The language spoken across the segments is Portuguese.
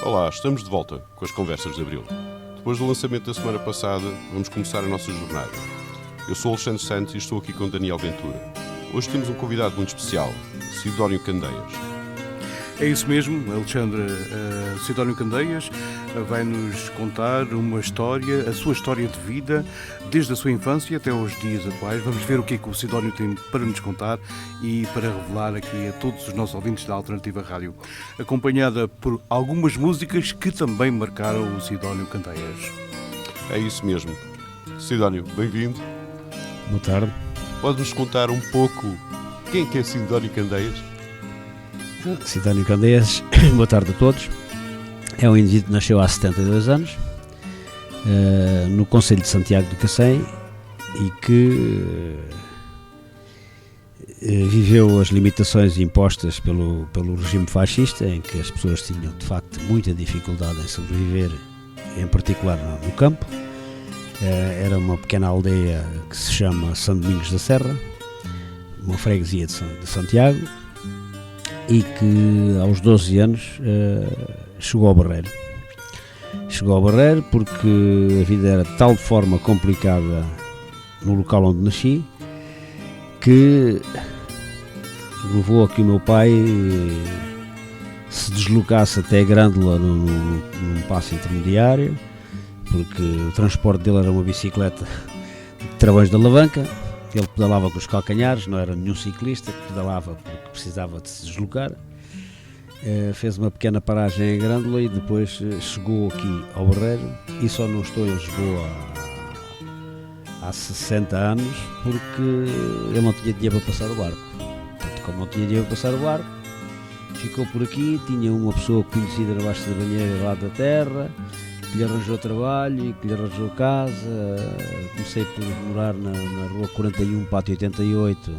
Olá, estamos de volta com as Conversas de Abril. Depois do lançamento da semana passada, vamos começar a nossa jornada. Eu sou Alexandre Santos e estou aqui com Daniel Ventura. Hoje temos um convidado muito especial, Sidónio Candeias. É isso mesmo, Alexandre. Sidónio Candeias vai-nos contar uma história, a sua história de vida, desde a sua infância até aos dias atuais. Vamos ver o que é que o Sidónio tem para nos contar e para revelar aqui a todos os nossos ouvintes da Alternativa Rádio, acompanhada por algumas músicas que também marcaram o Sidónio Candeias. É isso mesmo. Sidónio, bem-vindo. Boa tarde. Pode-nos contar um pouco quem é Sidónio Candeias? Sidónio Candeias, boa tarde a todos. É um indivíduo que nasceu há 72 anos, no Concelho de Santiago do Cacém, e que viveu as limitações impostas pelo regime fascista, em que as pessoas tinham de facto muita dificuldade em sobreviver, em particular no campo. Era uma pequena aldeia que se chama São Domingos da Serra, uma freguesia de Santiago, e que aos 12 anos chegou ao Barreiro. Chegou ao Barreiro porque a vida era de tal forma complicada no local onde nasci, que levou a que o meu pai se deslocasse até Grândola num passo intermediário, porque o transporte dele era uma bicicleta de travões de alavanca. Ele pedalava com os calcanhares, não era nenhum ciclista, pedalava porque precisava de se deslocar. Fez uma pequena paragem em Grândola e depois chegou aqui ao Barreiro, e só não estou em Lisboa há 60 anos porque ele não tinha dinheiro para passar o barco. Portanto, como não tinha dinheiro para passar o barco, ficou por aqui. Tinha uma pessoa conhecida abaixo da banheira lá da terra, que lhe arranjou trabalho e que lhe arranjou casa. Comecei por morar na rua 41, pátio 88,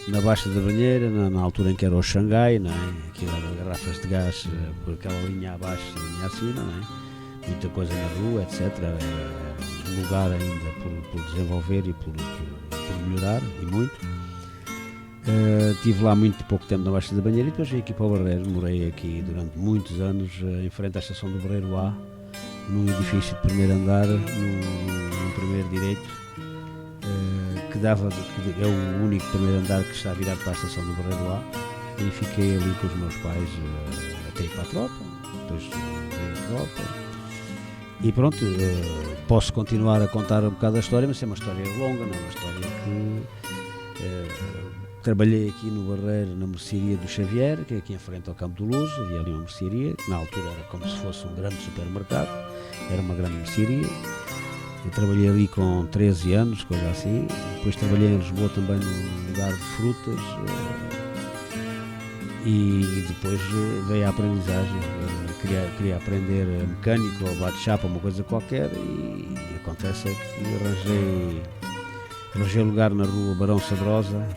na Baixa da Banheira, na altura em que era o Xangai, não é? Aquilo era garrafas de gás por aquela linha abaixo e linha acima, não é? Muita coisa na rua, etc. Era um lugar ainda por desenvolver e por melhorar, e muito. Estive lá muito pouco tempo na Baixa da Banheira e depois vim aqui para o Barreiro. Morei aqui durante muitos anos, em frente à estação do Barreiro A, num edifício de primeiro andar, num primeiro direito, que é o único primeiro andar que está virado para a estação do Barreiro A, e fiquei ali com os meus pais até ir para a tropa. Depois veio a tropa e pronto. Posso continuar a contar um bocado a história, mas é uma história longa, não é uma história que... Trabalhei aqui no Barreiro, na mercearia do Xavier, que é aqui em frente ao Campo do Luz. Havia ali uma mercearia, que na altura era como se fosse um grande supermercado, era uma grande mercearia. Eu trabalhei ali com 13 anos, coisa assim. Depois trabalhei em Lisboa também num lugar de frutas, e depois veio a aprendizagem. Queria aprender mecânico ou bate-chapa, uma coisa qualquer, e acontece é que arranjei lugar na rua Barão Sabrosa.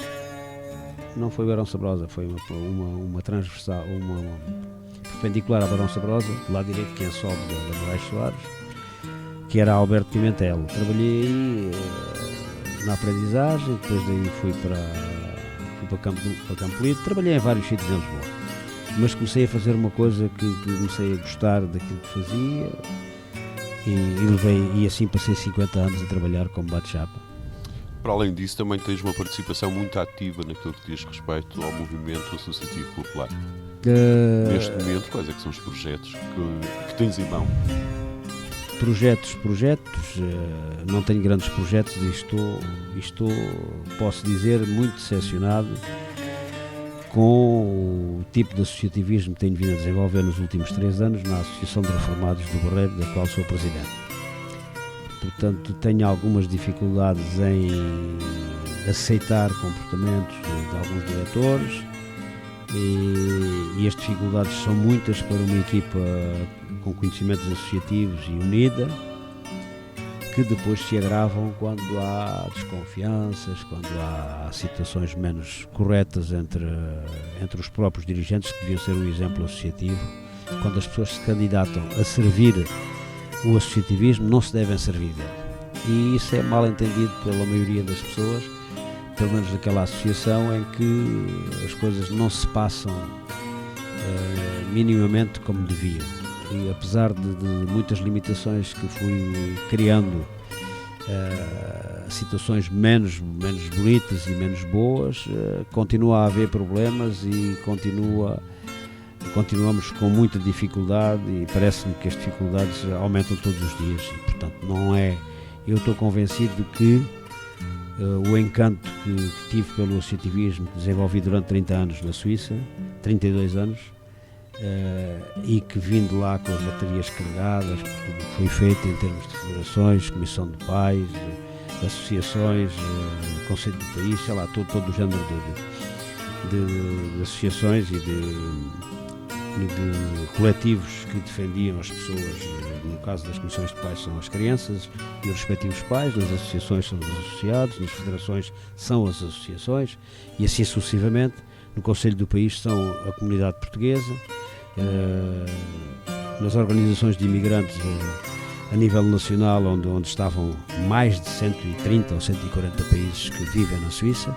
Não foi Barão Sabrosa, foi uma transversal, uma perpendicular a Barão Sabrosa, do lado direito, quem sobe da Moraes Soares, que era Alberto Pimentel. Trabalhei aí na aprendizagem, depois daí fui para Campo Lido. Trabalhei em vários sítios em Lisboa, mas comecei a fazer uma coisa que comecei a gostar daquilo que fazia, e assim passei 50 anos a trabalhar como bate-chapa. Para além disso, também tens uma participação muito ativa naquilo que diz respeito ao movimento associativo popular. Neste momento, quais é que são os projetos que tens em mão? Projetos, não tenho grandes projetos e estou, posso dizer, muito decepcionado com o tipo de associativismo que tenho vindo a desenvolver nos últimos 3 anos na Associação de Reformados do Barreiro, da qual sou presidente. Portanto, tenho algumas dificuldades em aceitar comportamentos de alguns diretores, e as dificuldades são muitas para uma equipa com conhecimentos associativos e unida, que depois se agravam quando há desconfianças, quando há situações menos corretas entre os próprios dirigentes, que deviam ser um exemplo associativo. Quando as pessoas se candidatam a servir o associativismo, não se devem servir dele, e isso é mal entendido pela maioria das pessoas, pelo menos naquela associação em que as coisas não se passam minimamente como deviam. e apesar de muitas limitações que fui criando, situações menos bonitas e menos boas, continua a haver problemas e continuamos com muita dificuldade, e parece-me que as dificuldades aumentam todos os dias, e portanto eu estou convencido de que o encanto que tive pelo associativismo, que desenvolvi durante 30 anos na Suíça, 32 anos, e que vim de lá com as baterias carregadas, por tudo o que foi feito em termos de federações, comissão de pais, associações, conselho do país, sei lá, todo o género de associações e de coletivos que defendiam as pessoas. No caso das comissões de pais são as crianças e os respectivos pais, nas associações são os associados, nas federações são as associações, e assim sucessivamente. No Conselho do País são a comunidade portuguesa, nas organizações de imigrantes a nível nacional, onde estavam mais de 130 ou 140 países que vivem na Suíça,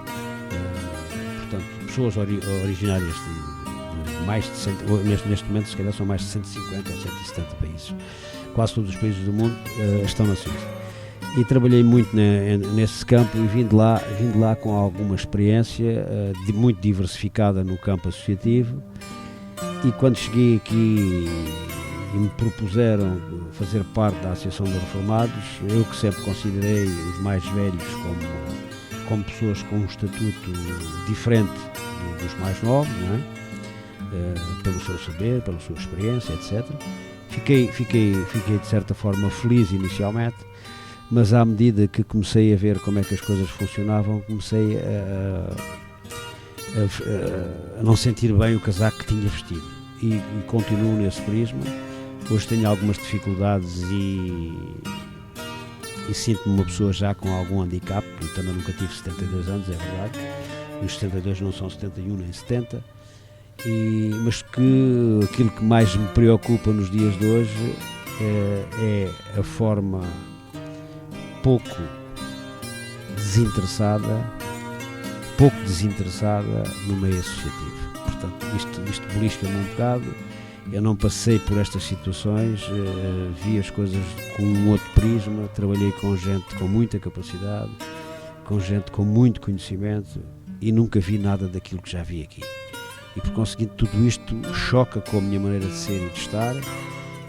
portanto, pessoas originárias de mais de 100, neste momento se calhar são mais de 150 ou 170 países. Quase todos os países do mundo estão na Suíça. E trabalhei muito nesse campo, e vim de lá com alguma experiência muito diversificada no campo associativo, e quando cheguei aqui e me propuseram fazer parte da Associação de Reformados, eu que sempre considerei os mais velhos como pessoas com um estatuto diferente dos mais novos, não é? Pelo seu saber, pela sua experiência, etc. Fiquei de certa forma feliz inicialmente, mas à medida que comecei a ver como é que as coisas funcionavam, comecei a não sentir bem o casaco que tinha vestido, e continuo nesse prisma. Hoje tenho algumas dificuldades e sinto-me uma pessoa já com algum handicap. Eu também nunca tive 72 anos, é verdade, e os 72 não são 71 nem 70, mas que aquilo que mais me preocupa nos dias de hoje é a forma pouco desinteressada no meio associativo. Portanto, isto belisca-me um bocado. Eu não passei por estas situações, vi as coisas com um outro prisma, trabalhei com gente com muita capacidade, com gente com muito conhecimento, e nunca vi nada daquilo que já vi aqui. E por conseguinte, tudo isto choca com a minha maneira de ser e de estar,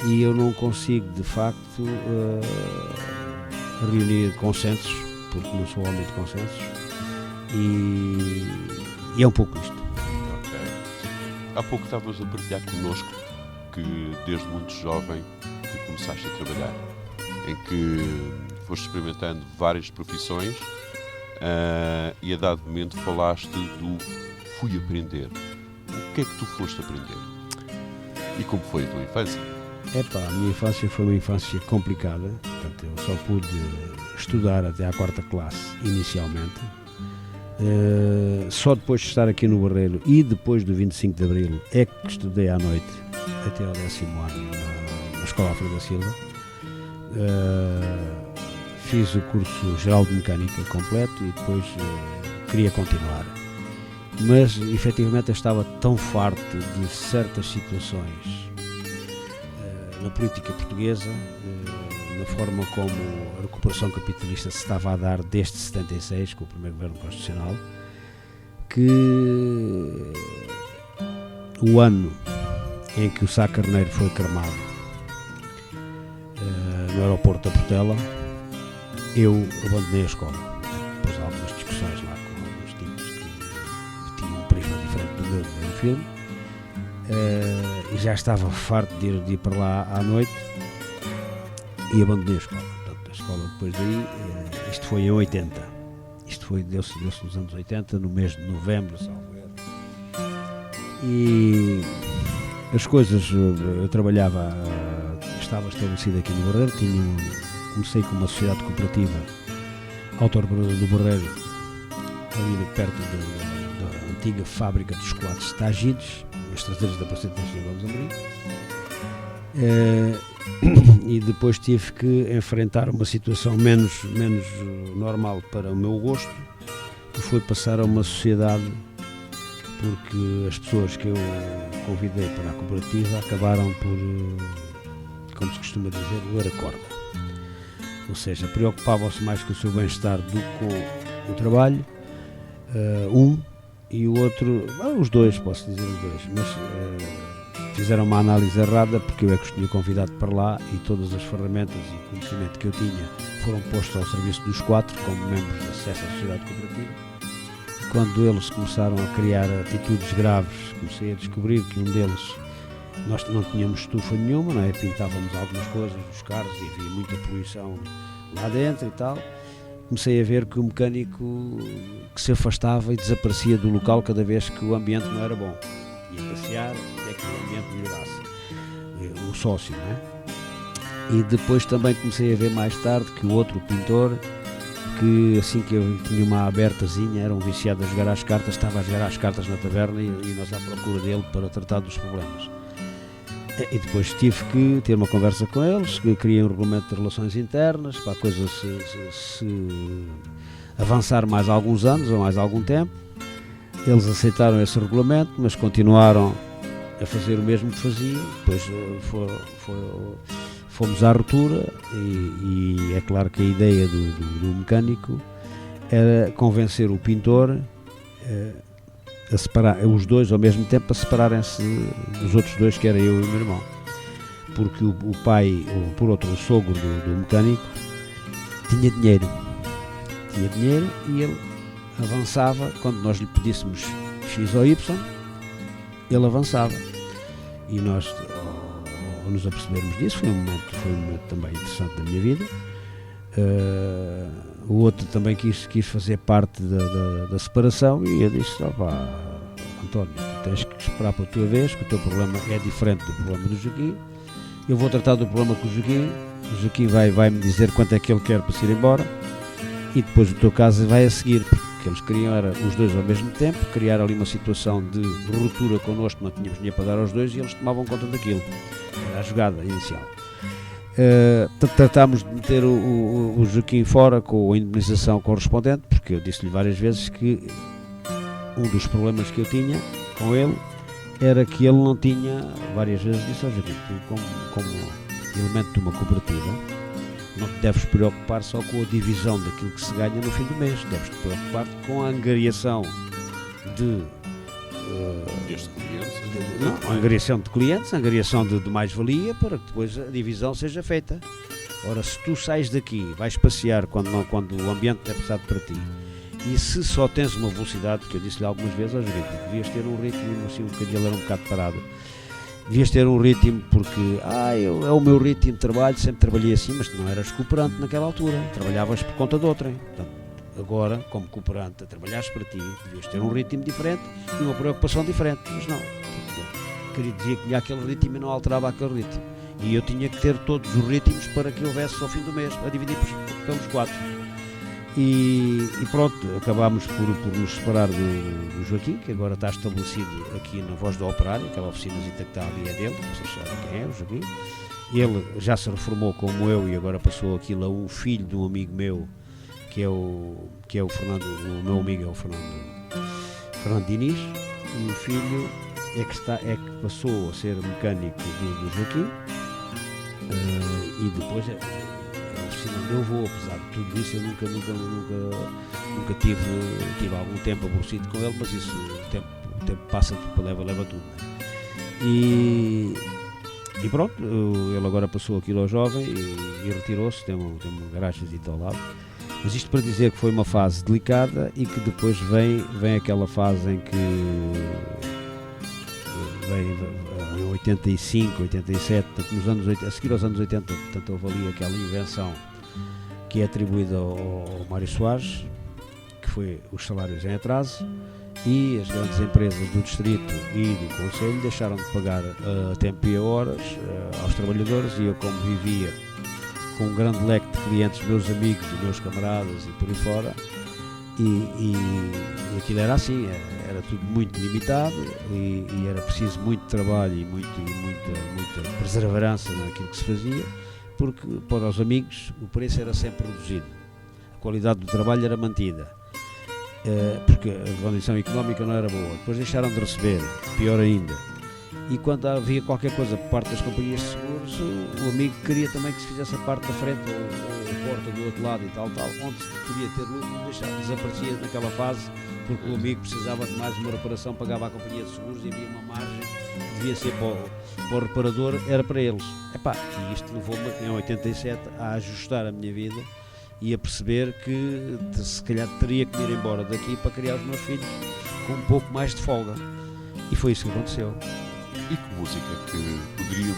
e eu não consigo de facto reunir consensos, porque não sou homem de consensos, e é um pouco isto. Ok. Há pouco estavas a partilhar connosco que desde muito jovem que começaste a trabalhar, em que foste experimentando várias profissões, e a dado momento falaste do fui aprender. O que é que tu foste aprender? E como foi a tua infância? A minha infância foi uma infância complicada. Portanto, eu só pude estudar até à 4ª classe inicialmente. Só depois de estar aqui no Barreiro e depois do 25 de Abril é que estudei à noite até ao 10º ano na Escola Alfredo da Silva. Fiz o curso geral de mecânica completo e depois queria continuar. Mas efetivamente eu estava tão farto de certas situações na política portuguesa, na forma como a recuperação capitalista se estava a dar desde 76, com o primeiro governo constitucional, que o ano em que o Sá Carneiro foi cremado no aeroporto da Portela, eu abandonei a escola. Depois há algumas discussões lá com alguns tipos que tinham um prisma diferente do meu filme, e já estava farto de ir para lá à noite, e abandonei a escola. Portanto, a escola depois daí, isto foi em 80, deu-se nos anos 80, no mês de novembro, salvo erro. E as coisas, eu trabalhava, estava estabelecido aqui no Barreiro, comecei com uma sociedade cooperativa autooperadora do Barreiro, ali perto da antiga fábrica de chocolates Tagides, nas traseiras da Praça de Gomes Amorim. E depois tive que enfrentar uma situação menos normal para o meu gosto, que foi passar a uma sociedade, porque as pessoas que eu convidei para a cooperativa acabaram por como se costuma dizer, ler a corda. Ou seja, preocupavam-se mais com o seu bem-estar do que com o trabalho, e o outro, os dois, posso dizer os dois, mas fizeram uma análise errada, porque eu é que os tinha convidado para lá e todas as ferramentas e conhecimento que eu tinha foram postos ao serviço dos 4 como membros de acesso à sociedade cooperativa. Quando eles começaram a criar atitudes graves, comecei a descobrir que um deles, nós não tínhamos estufa nenhuma, não é? Pintávamos algumas coisas dos carros e havia muita poluição lá dentro e tal. Comecei a ver que o mecânico que se afastava e desaparecia do local cada vez que o ambiente não era bom. Ia passear até que o ambiente melhorasse. O sócio, não é? E depois também comecei a ver mais tarde que o outro pintor, que assim que eu tinha uma abertazinha, era um viciado a jogar às cartas, estava a jogar às cartas na taberna e nós à procura dele para tratar dos problemas. E depois tive que ter uma conversa com eles, que queriam um regulamento de relações internas, para a coisa se avançar mais alguns anos ou mais algum tempo. Eles aceitaram esse regulamento, mas continuaram a fazer o mesmo que faziam. Depois fomos à ruptura e é claro que a ideia do mecânico era convencer o pintor a separar os dois ao mesmo tempo, a separarem-se dos outros dois, que era eu e o meu irmão, porque o pai, por outro, o sogro do mecânico tinha dinheiro e ele avançava quando nós lhe pedíssemos X ou Y, ele avançava e nós, ao nos apercebermos disso, foi um momento também interessante da minha vida. O outro também quis fazer parte da separação e eu disse: António, tens que esperar para a tua vez, que o teu problema é diferente do problema do Joaquim. Eu vou tratar do problema com o Joaquim vai-me dizer quanto é que ele quer para se ir embora e depois o teu caso vai a seguir, porque o que eles queriam era os dois ao mesmo tempo, criar ali uma situação de ruptura connosco, não tínhamos dinheiro para dar aos dois e eles tomavam conta daquilo. Era a jogada inicial. Tratámos de meter o Joaquim fora com a indemnização correspondente, porque eu disse-lhe várias vezes que um dos problemas que eu tinha com ele era que ele não tinha, várias vezes disse ao Joaquim: tu como elemento de uma cooperativa não te deves preocupar só com a divisão daquilo que se ganha no fim do mês, deves te preocupar com a angariação angariação de clientes, angariação de mais-valia, para que depois a divisão seja feita. Ora, se tu sais daqui, vais passear quando o ambiente é pesado para ti, e se só tens uma velocidade, que eu disse-lhe algumas vezes ao Joaquim, devias ter um ritmo, assim, um bocadinho, ele era um bocado parado, devias ter um ritmo, porque é o meu ritmo de trabalho, sempre trabalhei assim, mas tu não eras cooperante naquela altura, trabalhavas por conta de outrem. Portanto, agora, como cooperante, a trabalhares para ti, devias ter um ritmo diferente e uma preocupação diferente, mas não. Queria dizer que tinha aquele ritmo e não alterava aquele ritmo. E eu tinha que ter todos os ritmos para que houvesse ao fim do mês, a dividir pelos 4. E pronto, acabámos por nos separar do Joaquim, que agora está estabelecido aqui na Voz do Operário, aquela oficinazinha que está ali é dele, vocês sabem quem é, o Joaquim. Ele já se reformou como eu e agora passou aquilo a um filho de um amigo meu, que é o Fernando, o meu amigo é o Fernando Diniz, e o filho é que passou a ser mecânico do Joaquim, e depois a oficina onde eu vou, apesar de tudo isso, eu nunca tive algum tempo aborrecido com ele, mas isso, o tempo passa, leva tudo, né? E pronto, ele agora passou aquilo ao jovem e retirou-se, tem uma garagem ao lado. Mas isto para dizer que foi uma fase delicada e que depois vem aquela fase em que em 85, 87, portanto, nos anos 80, a seguir aos anos 80, portanto, houve ali aquela invenção que é atribuída ao Mário Soares, que foi os salários em atraso, e as grandes empresas do distrito e do concelho deixaram de pagar a tempo e a horas aos trabalhadores, e eu, como vivia com um grande leque de clientes, meus amigos e meus camaradas e por aí fora, e aquilo era assim, era tudo muito limitado e era preciso muito trabalho e muita perseverança naquilo que se fazia, porque para os amigos o preço era sempre reduzido, a qualidade do trabalho era mantida, porque a condição económica não era boa. Depois deixaram de receber, pior ainda, E quando havia qualquer coisa por parte das companhias de seguros, o amigo queria também que se fizesse a parte da frente ou a porta do outro lado e tal, onde se podia ter lucro, desaparecia naquela fase, porque o amigo precisava de mais uma reparação, pagava à companhia de seguros e havia uma margem que devia ser para o reparador, era para eles. E isto levou-me em 87 a ajustar a minha vida e a perceber que se calhar teria que ir embora daqui para criar os meus filhos com um pouco mais de folga. E foi isso que aconteceu. E que música que poderíamos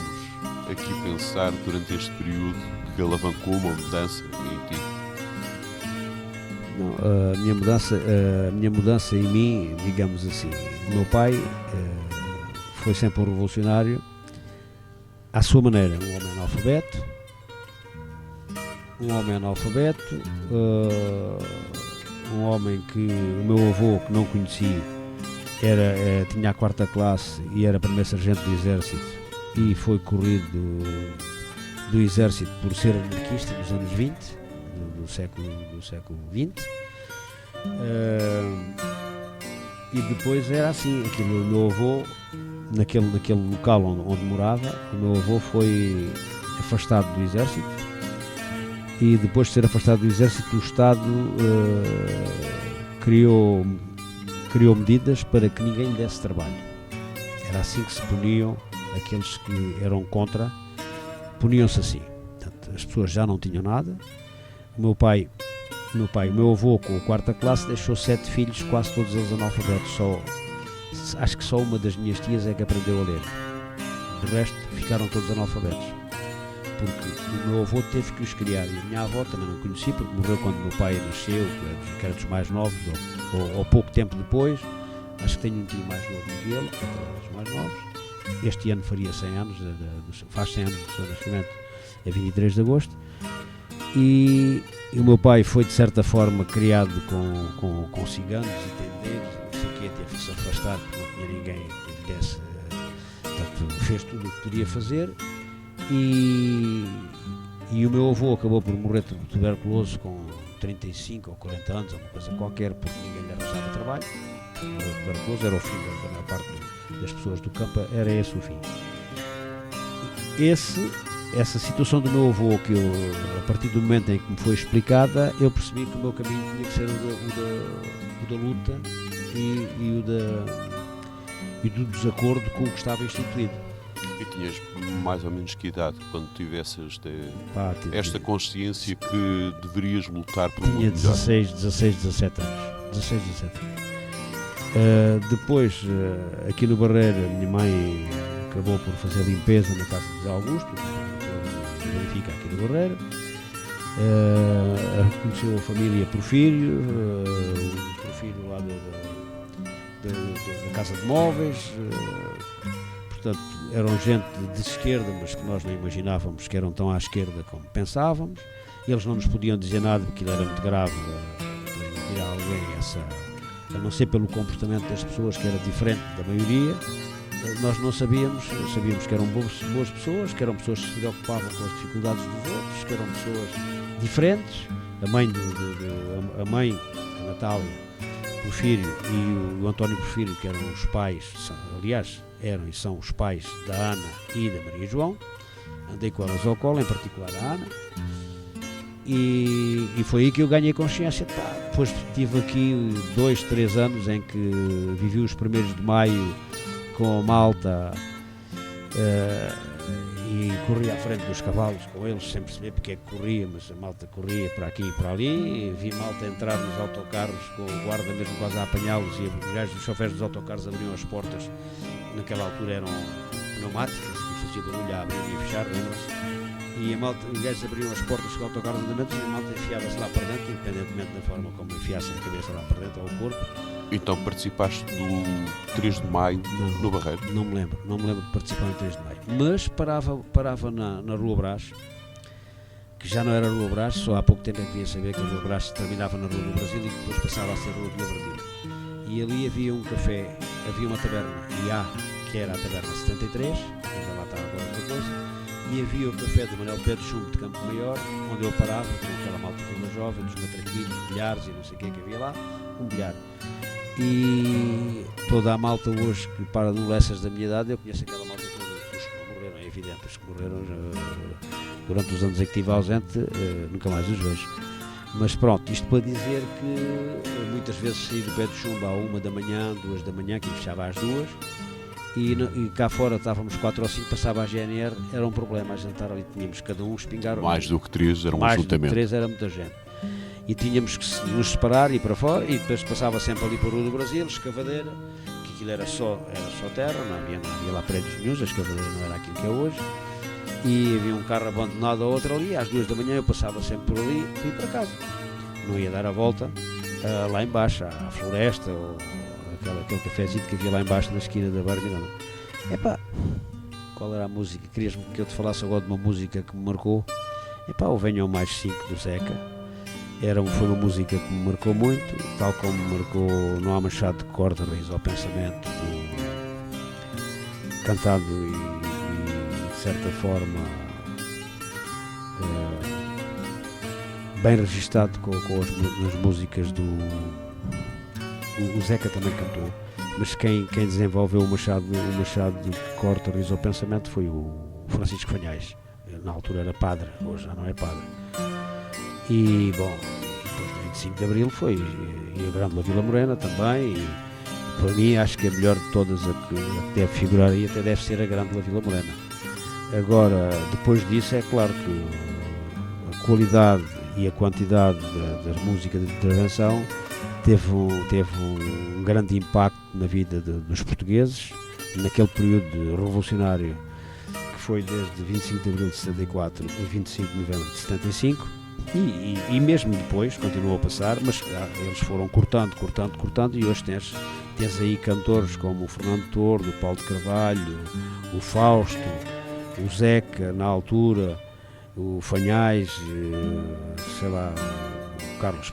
aqui pensar durante este período que alavancou uma mudança em ti? Não, a minha mudança em mim, digamos assim, o meu pai foi sempre um revolucionário, à sua maneira, um homem analfabeto, um homem que o meu avô, que não conheci, tinha a 4ª classe e era primeiro sargento do exército e foi corrido do exército por ser anarquista nos anos 20 do século XX, e depois era assim, o meu avô, naquele local onde morava, o meu avô foi afastado do exército e depois de ser afastado do exército o Estado criou medidas para que ninguém lhe desse trabalho. Era assim que se puniam aqueles que eram contra, puniam-se assim. Portanto, as pessoas já não tinham nada. O meu avô, com a 4ª classe, deixou 7 filhos, quase todos eles analfabetos. Acho que só uma das minhas tias é que aprendeu a ler. De resto, ficaram todos analfabetos. Porque o meu avô teve que os criar. E a minha avó também não conheci, porque morreu quando o meu pai nasceu, que era dos mais novos, ou pouco tempo depois. Acho que tenho um tio mais novo do que ele, que era dos mais novos. Este ano faria 100 anos, faz 100 anos do seu nascimento, é 23 de agosto. E o meu pai foi, de certa forma, criado com ciganos e tendeiros, não sei o quê, teve que se afastar porque não tinha ninguém que lhe desse. Portanto, fez tudo o que podia fazer. E o meu avô acabou por morrer de tuberculoso com 35 ou 40 anos, ou uma coisa qualquer, porque ninguém lhe arranjava trabalho. Morreu de tuberculoso, era o fim da maior parte das pessoas do campo, era esse o fim. Essa situação do meu avô, que a partir do momento em que me foi explicada, eu percebi que o meu caminho tinha que ser o da luta e do desacordo com o que estava instituído. E tinhas mais ou menos que idade quando tivesse esta consciência que deverias lutar por um mundo melhor? Tinha 17 anos. 16, 17 anos. Depois, aqui no Barreiro, a minha mãe acabou por fazer limpeza na casa de José Augusto, que verifica aqui no Barreiro. Conheceu a família Porfírio, o Porfírio lá da Casa de Móveis. Portanto, eram gente de esquerda, mas que nós não imaginávamos que eram tão à esquerda como pensávamos. Eles não nos podiam dizer nada, porque aquilo era muito grave, transmitir a alguém a não ser pelo comportamento das pessoas, que era diferente da maioria. Nós não sabíamos que eram boas pessoas, que eram pessoas que se preocupavam com as dificuldades dos outros, que eram pessoas diferentes. A mãe, a Natália Porfírio e o António Porfírio, que eram os pais, aliás, eram e são os pais da Ana e da Maria João. Andei com elas ao colo, em particular a Ana, e foi aí que eu ganhei consciência. Depois tive aqui 2, 3 anos em que vivi os 1º de maio com a malta e corria à frente dos cavalos com eles, sem perceber porque é que corria, mas a malta corria para aqui e para ali, e vi malta entrar nos autocarros com o guarda mesmo quase a apanhá-los, e os chofés dos autocarros abriam as portas, naquela altura eram pneumáticas, que fazia barulho a abrir e a fechar, lembra-se? E os gajos abriam as portas com autocarros andamentos e a malta enfiava-se lá para dentro, independentemente da forma como enfiassem a cabeça lá para dentro ou o corpo. Então participaste do 3 de maio no Barreiro? Não me lembro de participar no 3 de maio. Mas parava na Rua Brás, que já não era Rua Brás, só há pouco tempo é que vinha saber que a Rua Brás terminava na Rua do Brasil e depois passava a ser Rua de Lavradilho. E ali havia um café, havia uma taberna, que era a Taberna 73, ainda lá está agora outra coisa, e havia o café do Manuel Pedro Chumbo de Campo Maior, onde eu parava com aquela malta toda jovem, dos matraquilhos, bilhares e não sei o que havia lá, um bilhar. e toda a malta hoje que para no Lessas da minha idade, eu conheço aquela malta toda, os que morreram, é evidente, os que morreram durante os anos em que estive ausente, nunca mais os vejo. Mas pronto, isto para dizer que muitas vezes saí do pé do chumbo à 1 da manhã, 2 da manhã, que fechava às 2, e cá fora estávamos 4 ou 5, passava a GNR, era um problema a jantar ali, tínhamos cada um espingar. Mais do que 3 era um mais ajuntamento. Mais do que 3 era muita gente. E tínhamos que nos separar e ir para fora, e depois passava sempre ali para o Rua do Brasil, escavadeira, que aquilo era só terra, não havia lá prédios nenhums, a escavadeira não era aquilo que é hoje. E havia um carro abandonado a outro ali, às 2 da manhã eu passava sempre por ali e ia para casa. Não ia dar a volta lá embaixo, à floresta, ou aquele cafezinho que havia lá embaixo na esquina da Barmirana. Epá, qual era a música? Querias-me que eu te falasse agora de uma música que me marcou? Epá, o Venham Mais 5 do Zeca. Foi uma música que me marcou muito, tal como me marcou Não Há Machado de Corda, Riso ao Pensamento, cantado e de certa forma bem registado com as músicas do... O Zeca também cantou, mas quem desenvolveu o Machado de Corta, Riso ao Pensamento foi o Francisco Fanhais. Na altura era padre, hoje já não é padre. E bom, depois do 25 de Abril foi e a Grande La Vila Morena também, e para mim acho que a melhor de todas, a que deve figurar aí, até deve ser a Grande La Vila Morena. Agora, depois disso, é claro que a qualidade e a quantidade da música de intervenção teve um grande impacto na vida dos portugueses, naquele período revolucionário que foi desde 25 de Abril de 74 a 25 de Novembro de 75, e mesmo depois continuou a passar, mas eles foram cortando, e hoje tens aí cantores como o Fernando Tordo, o Paulo de Carvalho, o Fausto, o Zeca na altura, o Fanhais, sei lá, o Carlos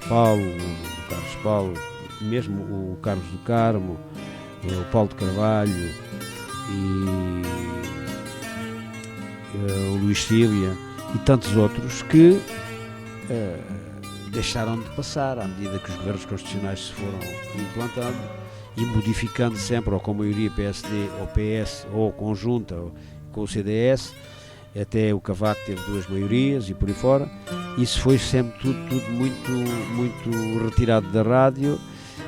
Paulo, mesmo o Carlos do Carmo, o Paulo de Carvalho e o Luís Cília e tantos outros que deixaram de passar à medida que os governos constitucionais se foram implantando e modificando sempre, ou com maioria PSD ou PS, ou conjunta, ou com o CDS, até o Cavaco teve 2 maiorias e por aí fora. Isso foi sempre tudo muito retirado da rádio,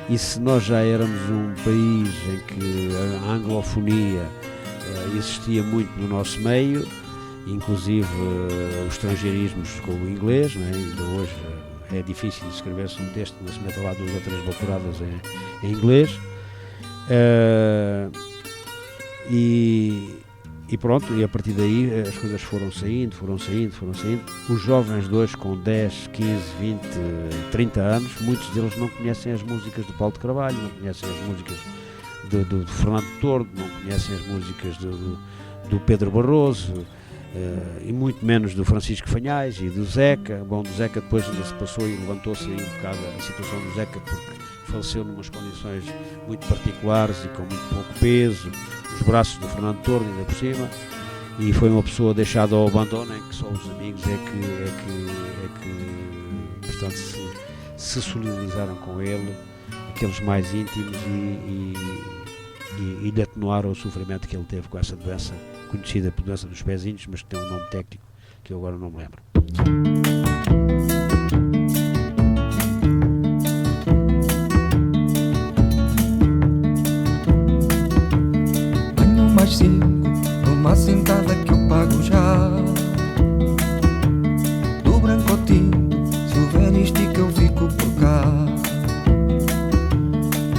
e se nós já éramos um país em que a anglofonia existia muito no nosso meio, inclusive os estrangeirismos com o inglês, não é? Ainda hoje é difícil escrever-se um texto, mas se mete lá 2 ou 3 doutoradas em inglês. E pronto, e a partir daí as coisas foram saindo. Os jovens de hoje com 10, 15, 20, 30 anos, muitos deles não conhecem as músicas do Paulo de Carvalho, não conhecem as músicas do Fernando Tordo, não conhecem as músicas do Pedro Barroso, e muito menos do Francisco Fanhais e do Zeca. Bom, do Zeca depois ainda se passou e levantou-se aí um bocado a situação do Zeca, porque faleceu numas condições muito particulares e com muito pouco peso, os braços do Fernando Tordo ainda por cima, e foi uma pessoa deixada ao abandono, em que só os amigos é que portanto, se solidarizaram com ele, aqueles mais íntimos, e atenuaram o sofrimento que ele teve com essa doença, conhecida por doença dos pezinhos, mas que tem um nome técnico que eu agora não me lembro. Venham mais 5, numa sentada que eu pago já. Do branco ao tinto, se o velho estica eu fico por cá.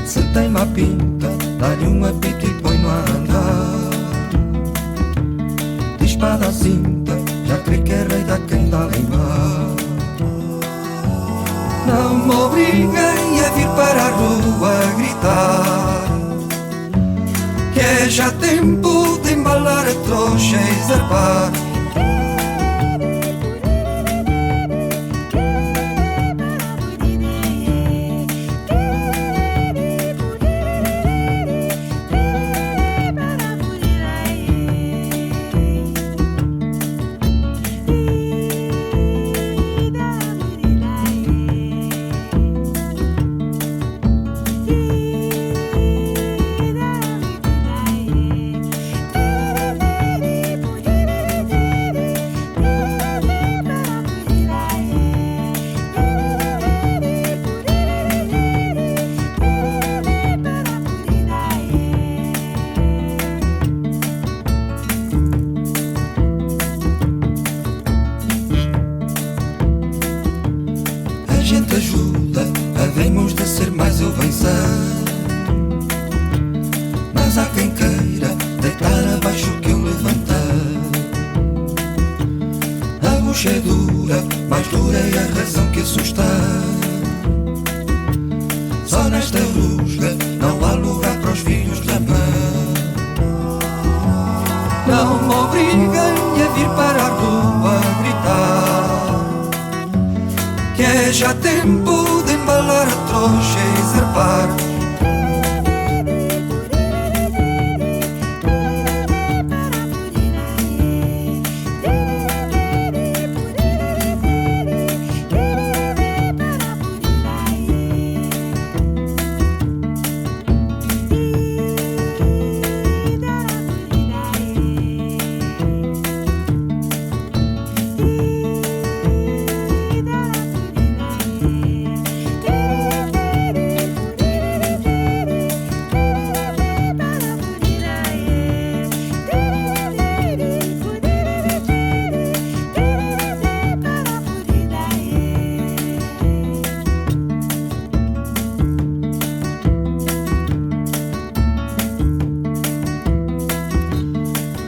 Se tem má pinta, dá-lhe um apito e põe-no a andar. De espada à cinta, já creio que é rei da quem dá limar. Não me obriguem a vir para a rua gritar, que é já tempo de embalar a trouxa e zarpar. bucha é dura, mais dura é a razão que assusta. Só nesta rusga não há lugar para os filhos da mãe. Não me obriguem a vir para a rua gritar, que é já tempo de embalar a trouxa e zarpar.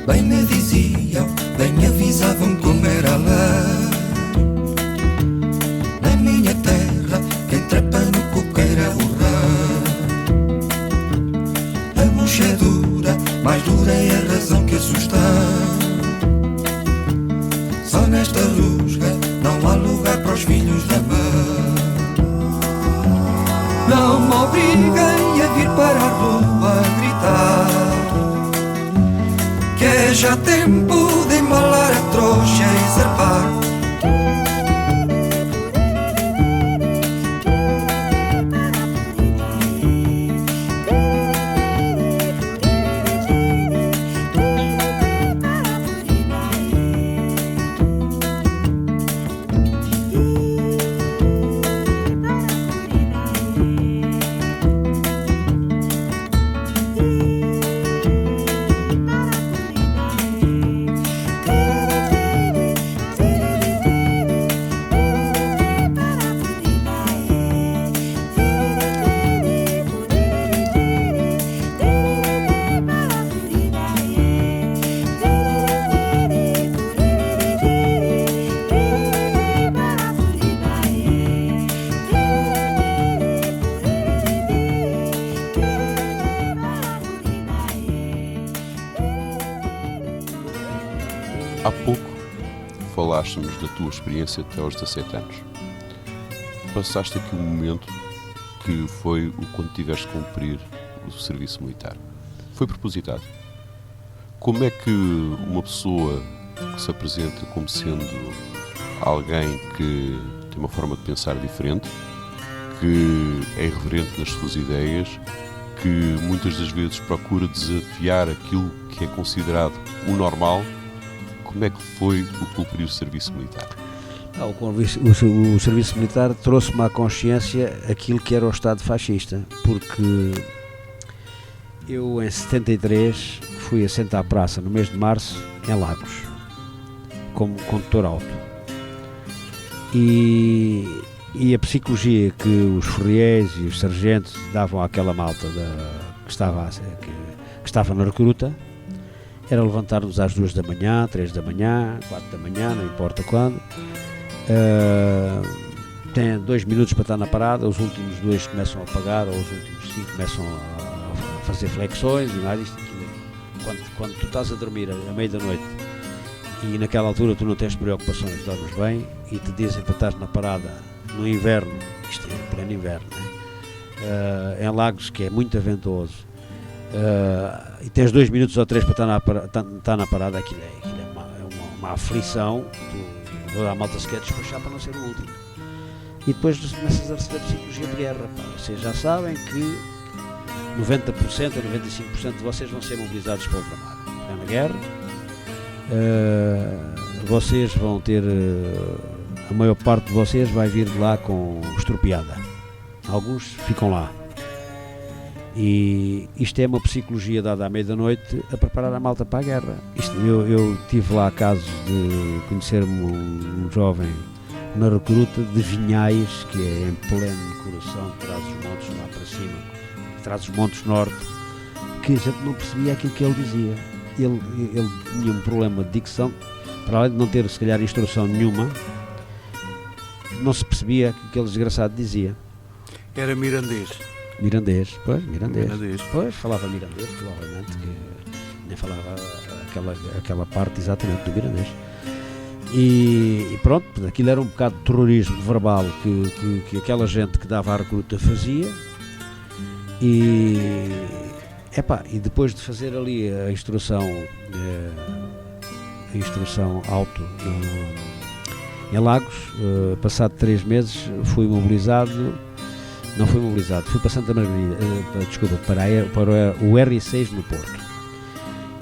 Bem me diziam, bem me avisavam como era lá. Na minha terra, quem trepa no coqueiro é o rã. A bucha é dura, mais dura é a razão que assusta. Só nesta rusga não há lugar para os filhos da mãe. Não me obriguem a vir para a rua gritar, que é já tempo de embalar a trouxa e zarpar. Há pouco falaste-nos da tua experiência até aos 17 anos. Passaste aqui um momento que foi o quando tiveste de cumprir o serviço militar. Foi propositado. Como é que uma pessoa que se apresenta como sendo alguém que tem uma forma de pensar diferente, que é irreverente nas suas ideias, que muitas das vezes procura desafiar aquilo que é considerado o normal, como é que foi o cumprir o serviço militar? O serviço militar trouxe-me à consciência aquilo que era o Estado fascista, porque eu em 73 fui assento à praça no mês de março em Lagos, como condutor auto, e a psicologia que os ferriéis e os sargentos davam àquela malta que estava na recruta era levantar-nos às 2 da manhã, 3 da manhã, 4 da manhã, não importa quando. Tem 2 minutos para estar na parada, os últimos 2 começam a apagar, ou os últimos 5 começam a fazer flexões e nada disto. Quando tu estás a dormir à meia da noite e naquela altura tu não tens preocupações, dormes bem e te dizem para estar na parada no inverno, isto é em pleno inverno, né? Em Lagos, que é muito ventoso, e tens 2 minutos ou 3 para estar na parada, aquilo é uma aflição. Toda a malta se quer despachar para não ser o último. E depois começas a receber psicologia de guerra. Vocês já sabem que 90% ou 95% de vocês vão ser mobilizados para o ultramar. É na guerra. Vocês vão ter, a maior parte de vocês vai vir de lá com estropiada. Alguns ficam lá. E isto é uma psicologia dada à meia-da-noite a preparar a malta para a guerra. Eu tive lá casos de conhecer-me um jovem na recruta de Vinhais, que é em pleno coração de Trás-os-Montes, lá para cima, Trás-os-Montes Norte, que a gente não percebia aquilo que ele dizia. Ele tinha um problema de dicção, para além de não ter se calhar instrução nenhuma, não se percebia o que aquele desgraçado dizia. Era mirandês. Mirandês, pois, mirandês. Mirandês. Pois, falava mirandês, provavelmente, que nem falava aquela parte exatamente do mirandês. E pronto, aquilo era um bocado de terrorismo verbal que aquela gente que dava a recruta fazia. E depois de fazer ali a instrução auto em Lagos, passado 3 meses fui mobilizado. Não fui mobilizado, fui para Santa Margarida, para o R6 no Porto.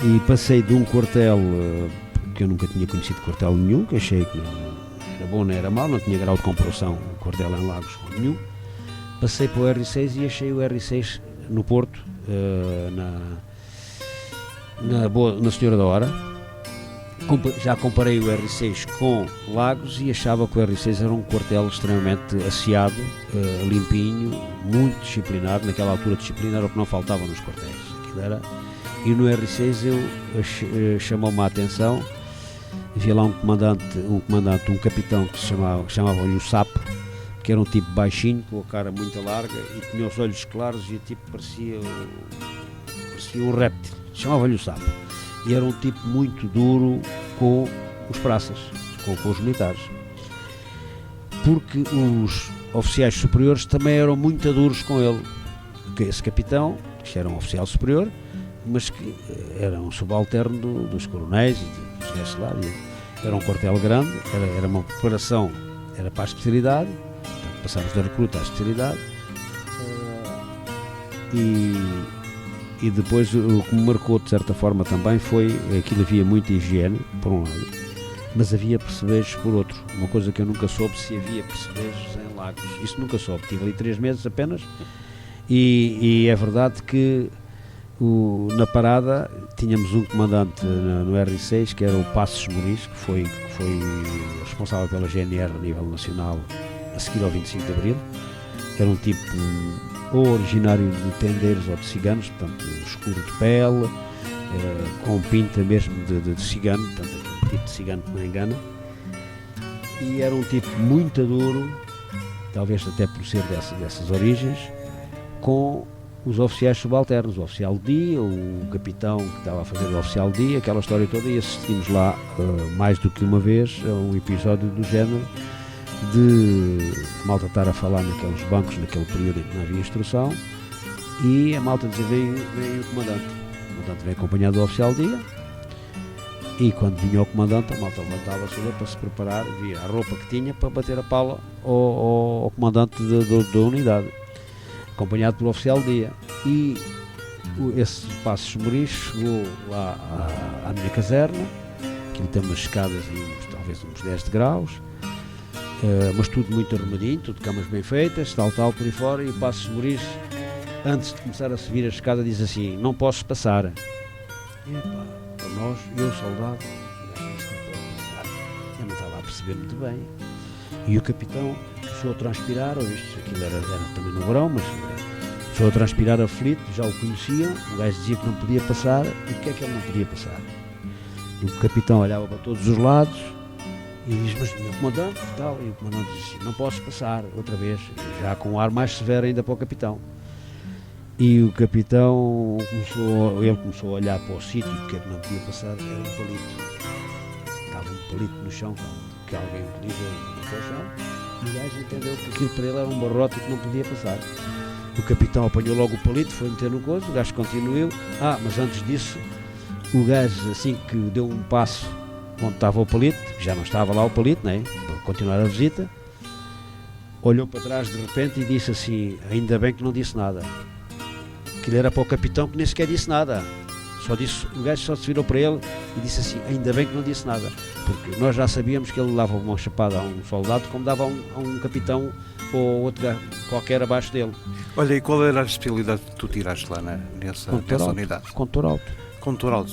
E passei de um quartel, que eu nunca tinha conhecido quartel nenhum, que achei que não era bom nem era mau, não tinha grau de comparação o quartel em Lagos com nenhum. Passei para o R6 e achei o R6 no Porto, na Senhora da Hora. Já comparei o R6 com Lagos e achava que o R6 era um quartel extremamente asseado, limpinho, muito disciplinado. Naquela altura disciplina era o que não faltava nos quartéis. E no R6 chamou-me a atenção. Havia lá um capitão que chamava-lhe o Sapo, que era um tipo baixinho, com a cara muito larga e tinha os olhos claros e o tipo parecia um réptil. Chamava-lhe o Sapo. E era um tipo muito duro com os praças, com os militares. Porque os oficiais superiores também eram muito duros com ele. Porque esse capitão, que era um oficial superior, mas que era um subalterno dos coronéis e dos gajos lá. Era um quartel grande, era uma preparação, era para a especialidade, portanto, passámos da recruta à especialidade. E depois o que me marcou de certa forma também foi que havia muita higiene, por um lado, mas havia percebejos por outro. Uma coisa que eu nunca soube se havia percebejos em Lagos. Isso nunca soube. Tive ali 3 meses apenas e é verdade que na parada tínhamos um comandante no R6 que era o Passos Moris, que foi responsável pela GNR a nível nacional a seguir ao 25 de Abril. Era um tipo ou originário de tendeiros ou de ciganos, portanto escuro de pele, com pinta mesmo de cigano, portanto aquele tipo de cigano que não engana. E era um tipo muito duro, talvez até por ser dessas origens, com os oficiais subalternos, o oficial de dia, o capitão que estava a fazer o oficial de dia, aquela história toda, e assistimos lá mais do que uma vez a um episódio do género de malta estar a falar naqueles bancos, naquele período em que não havia instrução, e a malta dizer veio o comandante. O comandante veio acompanhado do oficial de dia, e quando vinha o comandante, a malta levantava-se para se preparar, via a roupa que tinha para bater a pala ao comandante da unidade, acompanhado pelo oficial de dia. E esse Passos Moris chegou lá à minha caserna, aquilo tem umas escadas e talvez uns 10 degraus, mas tudo muito arrumadinho, tudo camas bem feitas, tal, por aí fora. E o Passos Moris, antes de começar a subir a escada, diz assim: não posso passar. Epá, para nós, eu soldado, isto não pode passar. Eu não estava a perceber muito bem. E o capitão começou a transpirar, aquilo era também no verão, mas começou a transpirar aflito, já o conheciam. O gajo dizia que não podia passar. E o que é que ele não podia passar? E o capitão olhava para todos os lados e diz: mas meu comandante, tal. E o comandante disse: não posso passar outra vez, já com um ar mais severo ainda para o capitão. E o capitão começou a olhar para o sítio que não podia passar, era um palito. Estava um palito no chão, que alguém utilizou no chão, e o gajo entendeu que aquilo para ele era um barrote que não podia passar. O capitão apanhou logo o palito, foi meter no coisa, o gajo continuou. Mas antes disso, o gajo, assim que deu um passo onde estava o palito, já não estava lá o palito, né, para continuar a visita, olhou para trás de repente e disse assim: ainda bem que não disse nada. Aquilo era para o capitão, que nem sequer disse nada. O gajo só se virou para ele e disse assim: ainda bem que não disse nada, porque nós já sabíamos que ele dava uma chapada a um soldado como dava a um capitão ou outro gajo qualquer abaixo dele. Olha, e qual era a especialidade que tu tiraste lá nessa unidade? Contor alto. Contor alto.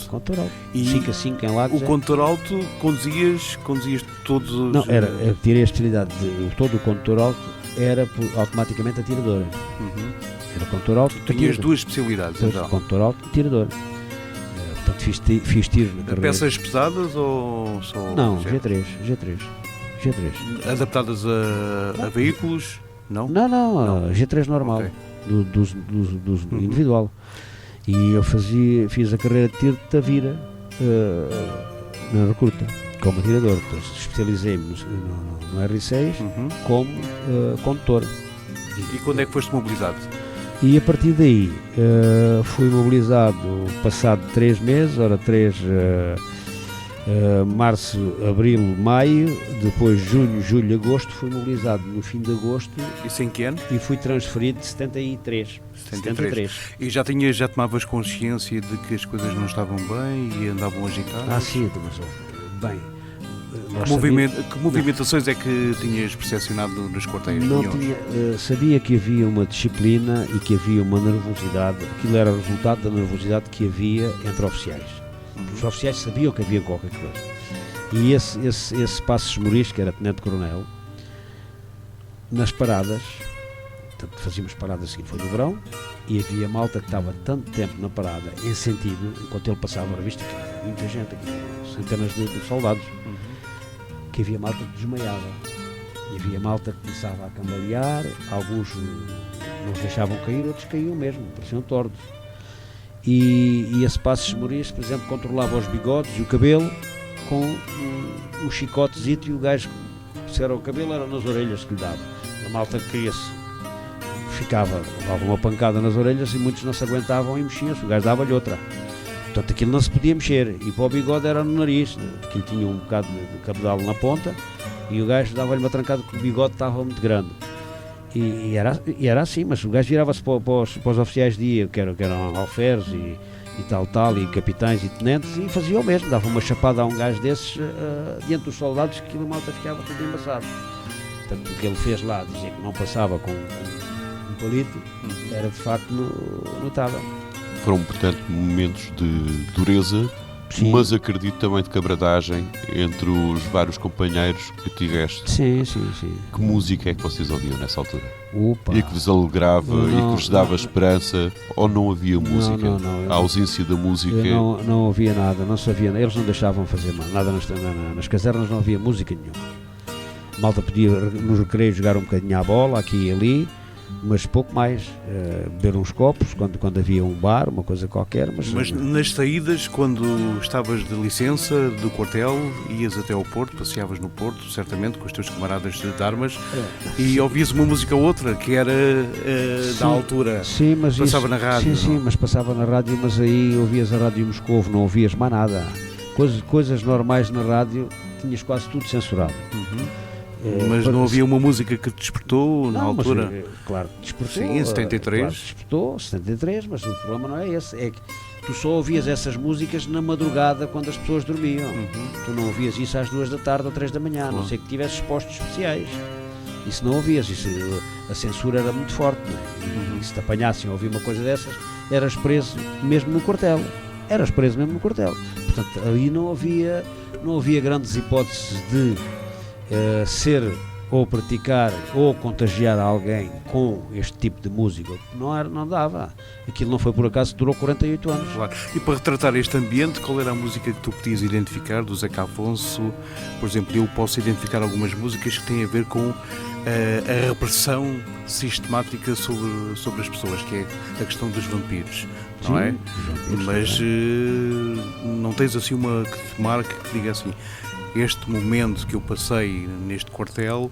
E 5 a 5 em Lagos. O contor alto conduzias todos os... Não, eu tirei a especialidade de todo o contor alto, era automaticamente atirador. Era contor alto. Tu tinhas duas especialidades, então. Contor alto e tirador. Portanto, fiz tiro na carreira. Peças pesadas ou só... Não, G3. Adaptadas a veículos? Não? Não, G3 normal, Ok. dos individual. E eu fiz a carreira de tiro de Tavira na recruta, como atirador. Depois especializei-me no R6 como condutor. E quando é que foste mobilizado? E a partir daí fui mobilizado passado 3 meses, março, abril, maio, depois junho, julho, agosto, fui mobilizado no fim de agosto. Isso em que ano? E fui transferido de 73. E já tomavas consciência de que as coisas não estavam bem e andavam agitadas? Sim, mas bem. Que movimentações é que tinhas percepcionado nos quartéis? Sabia que havia uma disciplina e que havia uma nervosidade. Aquilo era resultado da nervosidade que havia entre oficiais. Os oficiais sabiam que havia qualquer coisa. E esse Passos Moris, que era tenente-coronel, nas paradas, portanto, fazíamos paradas assim, foi no verão, e havia malta que estava tanto tempo na parada, em sentido, enquanto ele passava a revista, que era muita gente, centenas de soldados, que havia malta que desmaiava. E havia malta que começava a cambalear, alguns não os deixavam cair, outros caíam mesmo, pareciam tordos. E esse Passos Moris, por exemplo, controlava os bigodes e o cabelo com um chicotezito, e o gajo, se era o cabelo, era nas orelhas que lhe dava. A malta que queria-se, levava uma pancada nas orelhas e muitos não se aguentavam e mexiam-se, o gajo dava-lhe outra. Portanto, aquilo não se podia mexer, e para o bigode era no nariz, porque ele tinha um bocado de cabedal na ponta, e o gajo dava-lhe uma trancada porque o bigode estava muito grande. E era assim, mas o gajo virava-se para os oficiais de dia, que eram alferes e tal, e capitães e tenentes, e fazia o mesmo, dava uma chapada a um gajo desses diante dos soldados, que aquilo malta ficava tudo embaçado. Portanto, o que ele fez lá, dizer que não passava com um palito, era de facto notável. Foram, portanto, momentos de dureza, Sim. mas acredito também de cabradagem entre os vários companheiros que tiveste. Sim. Que música é que vocês ouviam nessa altura? Opa. E que vos alegrava e que vos dava esperança? Ou não havia música? Não, A ausência da música? Eu não ouvia nada, não sabia, eles não deixavam fazer nada nas casernas, não havia música nenhuma. A malta podia nos recreios jogar um bocadinho à bola, aqui e ali, mas pouco mais, beber uns copos quando havia um bar, uma coisa qualquer. Mas nas saídas, quando estavas de licença do quartel, ias até ao Porto, passeavas no Porto, certamente, com os teus camaradas de armas, e ouvias uma música ou outra, que era da altura. Sim, mas passava na rádio. Sim, mas passava na rádio, mas aí ouvias a Rádio Moscovo, não ouvias mais nada. Coisas normais na rádio, tinhas quase tudo censurado. Mas não havia uma música que te despertou na altura? Mas, claro que despertou. Sim, em 73. Claro, despertou, 73, mas o problema não é esse. É que tu só ouvias essas músicas na madrugada, quando as pessoas dormiam. Tu não ouvias isso às 2 da tarde ou 3 da manhã, a não ser que tivesses postos especiais. Isso não ouvias, a censura era muito forte. Não é? E se te apanhassem a ouvir uma coisa dessas, eras preso mesmo no quartel. Portanto, aí não havia grandes hipóteses de ser ou praticar ou contagiar alguém com este tipo de música. Não dava. Aquilo não foi por acaso que durou 48 anos. Claro. E para retratar este ambiente, qual era a música que tu podias identificar do Zeca Afonso? Por exemplo, eu posso identificar algumas músicas que têm a ver com a repressão sistemática sobre as pessoas, que é a questão dos vampiros, não é? Mas não tens assim uma que te marque, que diga assim: este momento que eu passei neste quartel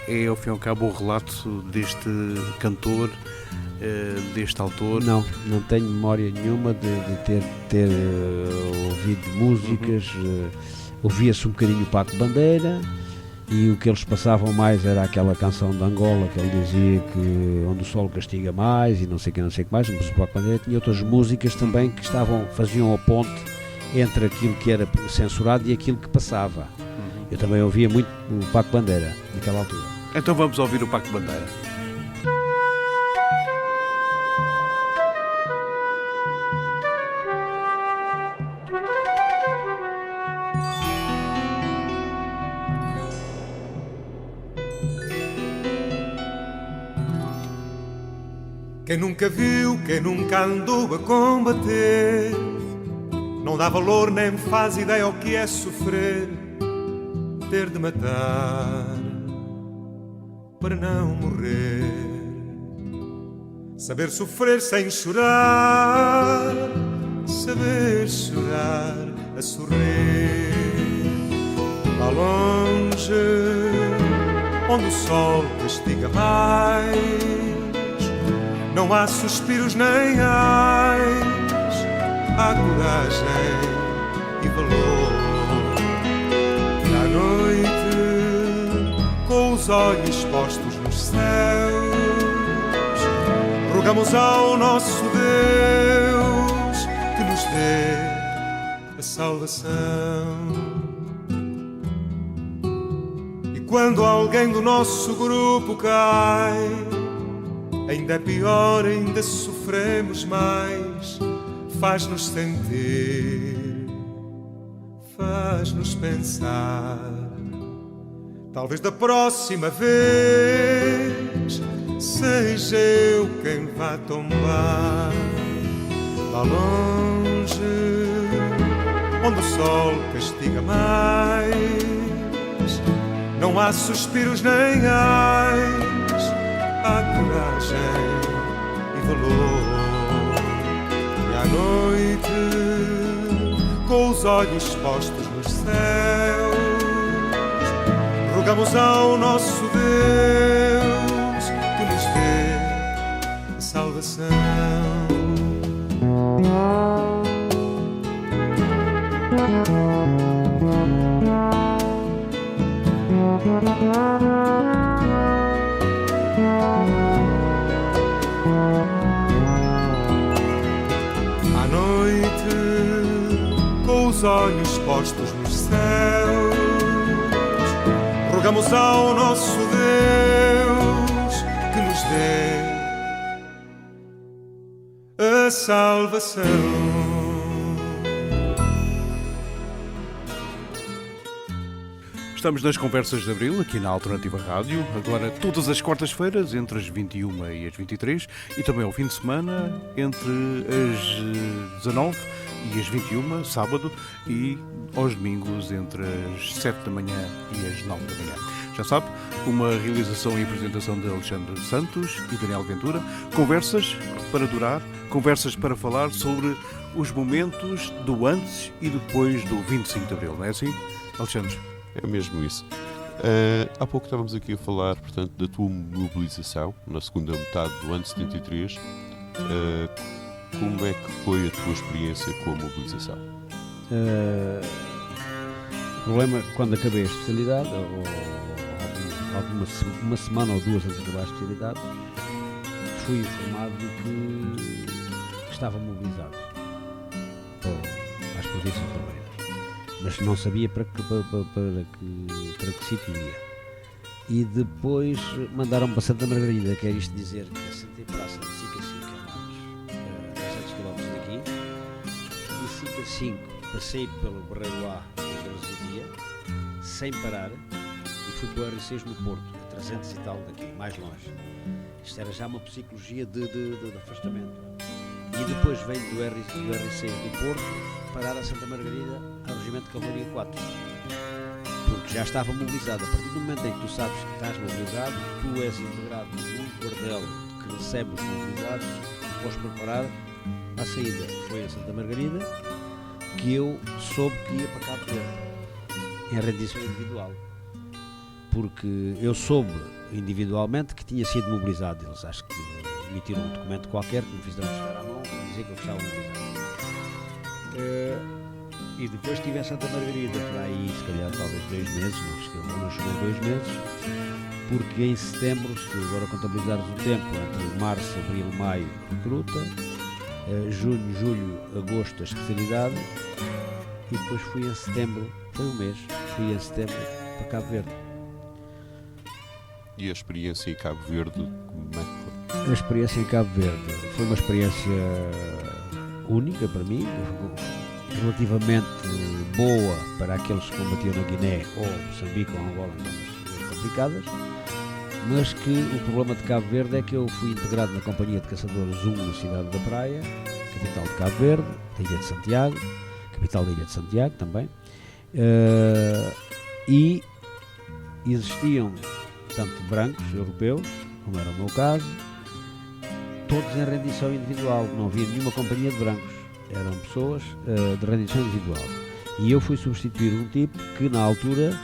é, ao fim e ao cabo, o relato deste cantor, deste autor? Não tenho memória nenhuma de ter ouvido músicas. Ouvia-se um bocadinho o Paco Bandeira, e o que eles passavam mais era aquela canção de Angola, que ele dizia que onde o sol castiga mais e não sei o que mais, mas o Paco Bandeira tinha outras músicas também que faziam a ponte entre aquilo que era censurado e aquilo que passava. Eu também ouvia muito o Paco Bandeira naquela altura. Então vamos ouvir o Paco Bandeira. Quem nunca viu, quem nunca andou a combater, não dá valor nem faz ideia ao que é sofrer, ter de matar para não morrer, saber sofrer sem chorar, saber chorar a sorrir. Lá longe, onde o sol castiga mais, não há suspiros nem ais, há coragem e valor. E à noite, com os olhos postos nos céus, rogamos ao nosso Deus que nos dê a salvação. E quando alguém do nosso grupo cai, ainda é pior, ainda sofremos mais. Faz-nos sentir, faz-nos pensar. Talvez da próxima vez seja eu quem vá tombar. Lá longe, onde o sol castiga mais, não há suspiros nem ais, há coragem e valor. E à noite, com os olhos postos nos céus, rogamos ao nosso Deus que nos dê a salvação. À noite, com os olhos postos nos céus, rogamos ao nosso Deus que nos dê a salvação. Estamos nas Conversas de Abril, aqui na Alternativa Rádio, agora todas as quartas-feiras, entre as 21 e as 23, e também ao fim de semana, entre as 19 e as 21, sábado, e aos domingos, entre as 7 da manhã e as 9 da manhã. Já sabe, uma realização e apresentação de Alexandre Santos e Daniel Ventura. Conversas para durar, conversas para falar sobre os momentos do antes e depois do 25 de Abril, não é assim, Alexandre? É mesmo isso. Há pouco estávamos aqui a falar, portanto, da tua mobilização na segunda metade do ano 73. Como é que foi a tua experiência com a mobilização? O problema, quando acabei a especialidade, ou uma semana ou duas antes de acabar a especialidade, fui informado de que estava mobilizado para as províncias de Barreiras, mas não sabia para que sítio ia. E depois mandaram-me para Santa Margarida, quer isto dizer que a Santa Praça de Sica-5 a 200 km daqui, de Sica-5 passei pelo Barreiro A, onde eu residia, sem parar, e fui para o R6 no Porto, a 300 e tal daqui, mais longe. Isto era já uma psicologia de afastamento. E depois venho do R6 do Porto parar a Santa Margarida ao Regimento de Cavalaria 4, porque já estava mobilizado. A partir do momento em que tu sabes que estás mobilizado, tu és integrado num quartel que recebe os mobilizados e podes preparar a saída. Foi a Santa Margarida que eu soube que ia para Cabo Verde em rendição individual, porque eu soube individualmente que tinha sido mobilizado. Eles acho que emitiram um documento qualquer que me fizeram chegar à mão para dizer que eu estava mobilizado. E depois estive em Santa Margarida por aí, se calhar talvez 2 meses, não chegou 2 meses, porque em setembro, se agora contabilizares o tempo, entre março, abril, maio, recruta, junho, julho, agosto, a especialidade, e depois fui em setembro, foi um mês, fui em setembro para Cabo Verde. E a experiência em Cabo Verde, como é que foi? A experiência em Cabo Verde foi uma experiência única para mim, relativamente boa para aqueles que combatiam na Guiné ou Moçambique ou Angola, em zonas complicadas, mas que o problema de Cabo Verde é que eu fui integrado na Companhia de Caçadores 1 na cidade da Praia, capital de Cabo Verde, da Ilha de Santiago, capital da Ilha de Santiago também, e existiam tanto brancos, europeus, como era o meu caso, todos em rendição individual, não havia nenhuma companhia de brancos, eram pessoas de rendição individual. E eu fui substituir um tipo que na altura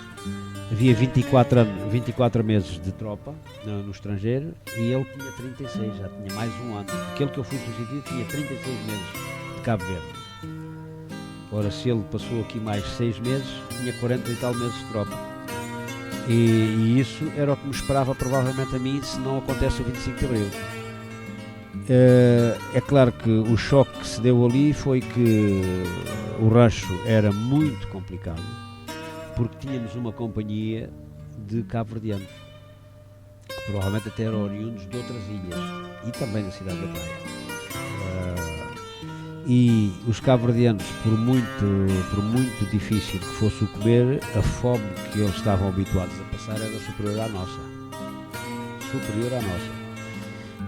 havia 24 meses de tropa no estrangeiro e ele tinha 36, já tinha mais um ano. Aquele que eu fui substituir tinha 36 meses de Cabo Verde. Ora, se ele passou aqui mais 6 meses, tinha 40 e tal meses de tropa. E isso era o que me esperava provavelmente a mim se não acontece o 25 de Abril. É claro que o choque que se deu ali foi que o rancho era muito complicado, porque tínhamos uma companhia de cabo-verdianos, que provavelmente até eram oriundos de outras ilhas e também da cidade da Praia. E os cabo-verdianos, por muito difícil que fosse o comer, a fome que eles estavam habituados a passar era superior à nossa.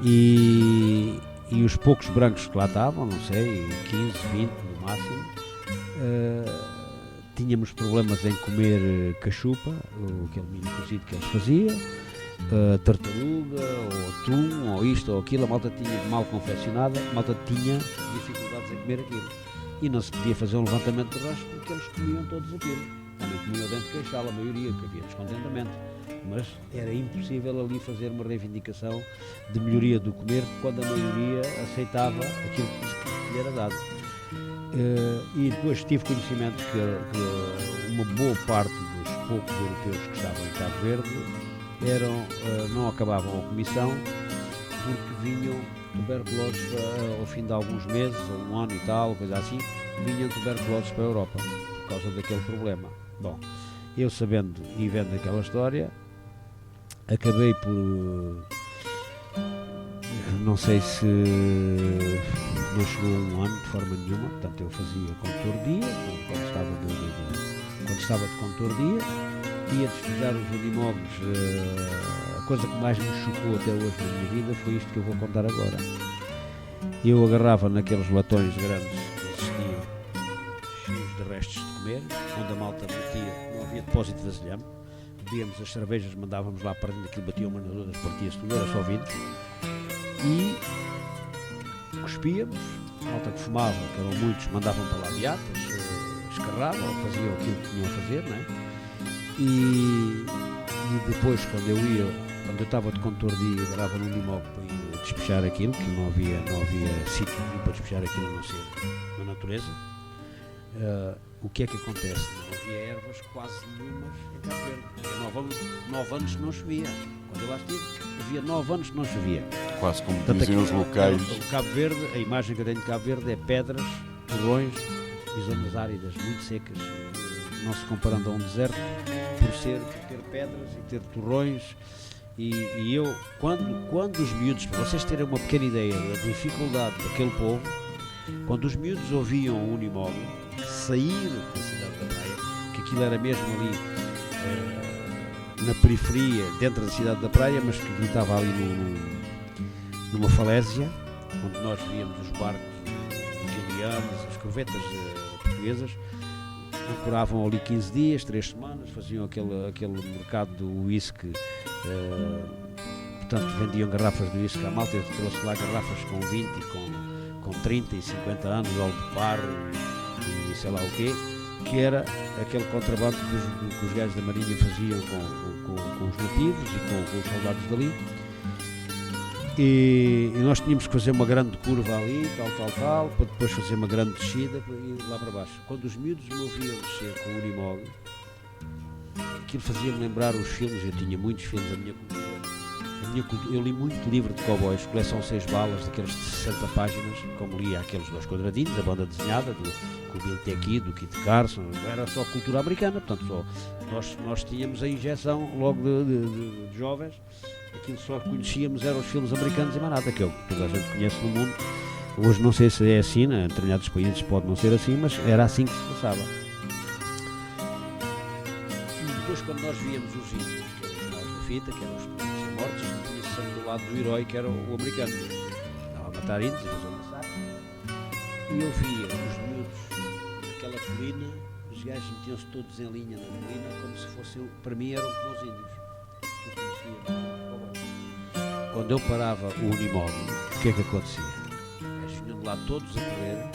E os poucos brancos que lá estavam, não sei, 15, 20 no máximo, tínhamos problemas em comer cachupa, aquele milho cozido que eles faziam, tartaruga, ou atum, ou isto ou aquilo. A malta tinha mal confeccionada, a malta tinha dificuldades em comer aquilo. E não se podia fazer um levantamento de rancho porque eles comiam todos aquilo. Também comiam dentro de queixal, a maioria, que havia descontentamento. Mas era impossível ali fazer uma reivindicação de melhoria do comer quando a maioria aceitava aquilo que lhe era dado. E depois tive conhecimento que uma boa parte dos poucos europeus que estavam em Cabo Verde não acabavam a comissão porque vinham tuberculosos ao fim de alguns meses, ou um ano e tal, coisa assim, vinham tuberculosos para a Europa por causa daquele problema. Bom, eu sabendo e vendo aquela história, acabei por, não sei se não chegou um ano de forma nenhuma, portanto eu fazia condutor-dia, quando estava de condutor-dia, ia despejar os unimogos. A coisa que mais me chocou até hoje na minha vida foi isto que eu vou contar agora. Eu agarrava naqueles latões grandes que existiam, cheios de restos de comer, onde a malta metia, não havia depósito de vasilhame, bebíamos as cervejas, mandávamos lá para dentro, aquilo batia uma nas outras, partia-se tudo, era só vidro, e cuspíamos, a malta que fumava, que eram muitos, mandavam para lá beatas, escarravam, faziam aquilo que tinham a fazer, não é? E depois, quando eu estava de condutor-dia, agarrava num limão para ir despejar aquilo, que não havia sítio para despejar aquilo a não ser na natureza. O que é que acontece? Não havia ervas quase nenhumas em Cabo Verde. Havia 9 anos que não chovia. Quando eu lá estive, havia 9 anos que não chovia. Quase como dizem os locais. O Cabo Verde, a imagem que eu tenho de Cabo Verde é pedras, torrões e zonas áridas, muito secas, não se comparando a um deserto, por ter pedras e ter torrões. E eu, quando os miúdos, para vocês terem uma pequena ideia da dificuldade daquele povo, quando os miúdos ouviam o Unimog sair da cidade da Praia, que aquilo era mesmo ali na periferia, dentro da cidade da Praia, mas que estava ali numa falésia, onde nós víamos os barcos italianos, as corvetas portuguesas, ancoravam ali 15 dias, 3 semanas, faziam aquele mercado do whisky, portanto vendiam garrafas de whisky à malta. Eu trouxe lá garrafas com 20 e com 30 e 50 anos, Aldepar e sei lá o quê, que era aquele contrabando que os gajos da Marinha faziam com os nativos e com os soldados dali. E nós tínhamos que fazer uma grande curva ali, tal, para depois fazer uma grande descida para ir lá para baixo. Quando os miúdos me ouviam descer com o Unimog, aquilo fazia-me lembrar os filmes. Eu tinha muitos filmes da minha cultura. Eu li muito livro de cowboys, coleção 6 balas, daqueles de 60 páginas, como li aqueles 2 quadradinhos, a banda desenhada, com o Bill Tequi, do Kit Carson. Era só cultura americana, portanto nós tínhamos a injeção logo de jovens. Aquilo só conhecíamos eram os filmes americanos e mais nada, que toda a gente conhece no mundo. Hoje não sei se é assim, em determinados países pode não ser assim, mas era assim que se passava. E depois, quando nós víamos os índios, que eram os maus da fita, que eram os mortos, tinha sempre do lado do herói, que era o americano. Estava a matar índios e fazer um massacre. E eu via os miúdos naquela colina, os gajos metiam-se todos em linha na colina, como se fossem, para mim eram como os índios. Quando eu parava o unimóvel, o que é que acontecia? Eles vinham de lá todos a correr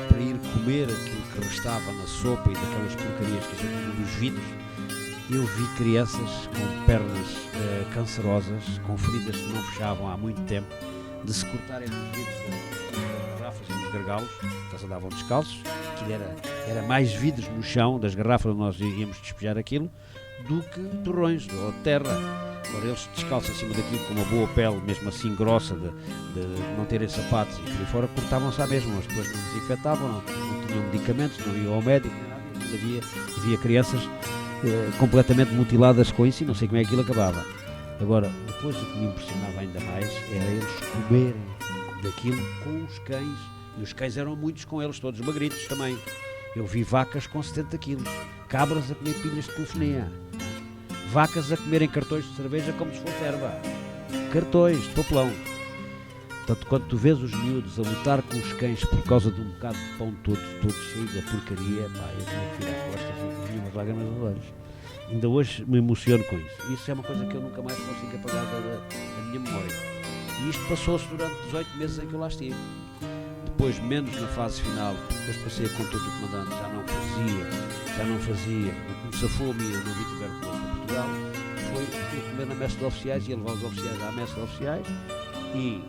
para ir comer aquilo que restava na sopa e daquelas porcarias que a gente comia nos vidros. Eu vi crianças com pernas cancerosas, com feridas que não fechavam há muito tempo, de se cortarem nos vidros das garrafas e nos gargalos, que eles andavam descalços. Aquilo era mais vidros no chão das garrafas onde nós íamos despejar aquilo do que torrões ou terra. Agora eles descalços acima daquilo com uma boa pele, mesmo assim grossa, de não terem sapatos e por aí fora, cortavam-se à mesma, mas depois não desinfetavam, não tinham medicamentos, não iam ao médico, nem nada. Havia crianças completamente mutiladas com isso e não sei como é que aquilo acabava. Agora, depois o que me impressionava ainda mais era eles comerem daquilo com os cães, e os cães eram muitos com eles, todos magritos também. Eu vi vacas com 70 quilos, cabras a comer pilhas de telefonia, vacas a comerem cartões de cerveja como se fosse erva, cartões de papelão. Portanto, quando tu vês os miúdos a lutar com os cães por causa de um bocado de pão todo cheio de porcaria, pá, eu tinha que virar costas e tinha umas lágrimas nos olhos. Ainda hoje me emociono com isso. Isso é uma coisa que eu nunca mais consigo apagar da minha memória. E isto passou-se durante 18 meses em que eu lá estive. Depois, menos na fase final, depois passei a conta do comandante, já não fazia. O que me safou-me, eu não vi tuberculose para Portugal, foi comer na messe de oficiais, ia levar os oficiais à messe de oficiais, e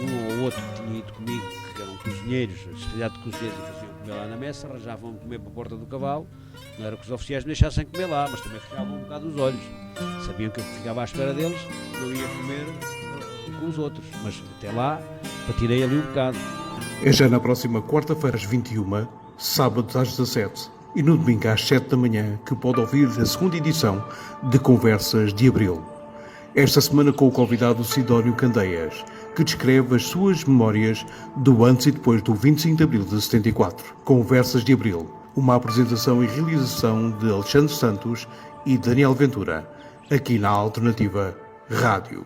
um ou outro que tinha ido comigo, que eram cozinheiros, especialidade de cozinheiros, e faziam comer lá na messe, arranjavam comer para a porta do cavalo. Não era que os oficiais me deixassem comer lá, mas também fechavam um bocado os olhos. Sabiam que eu ficava à espera deles, não ia comer com os outros, mas até lá patirei ali um bocado. É já na próxima quarta-feira às 21h, sábado às 17h e no domingo às 7 da manhã que pode ouvir a segunda edição de Conversas de Abril. Esta semana com o convidado Sidónio Candeias, que descreve as suas memórias do antes e depois do 25 de Abril de 74. Conversas de Abril, uma apresentação e realização de Alexandre Santos e Daniel Ventura, aqui na Alternativa Rádio.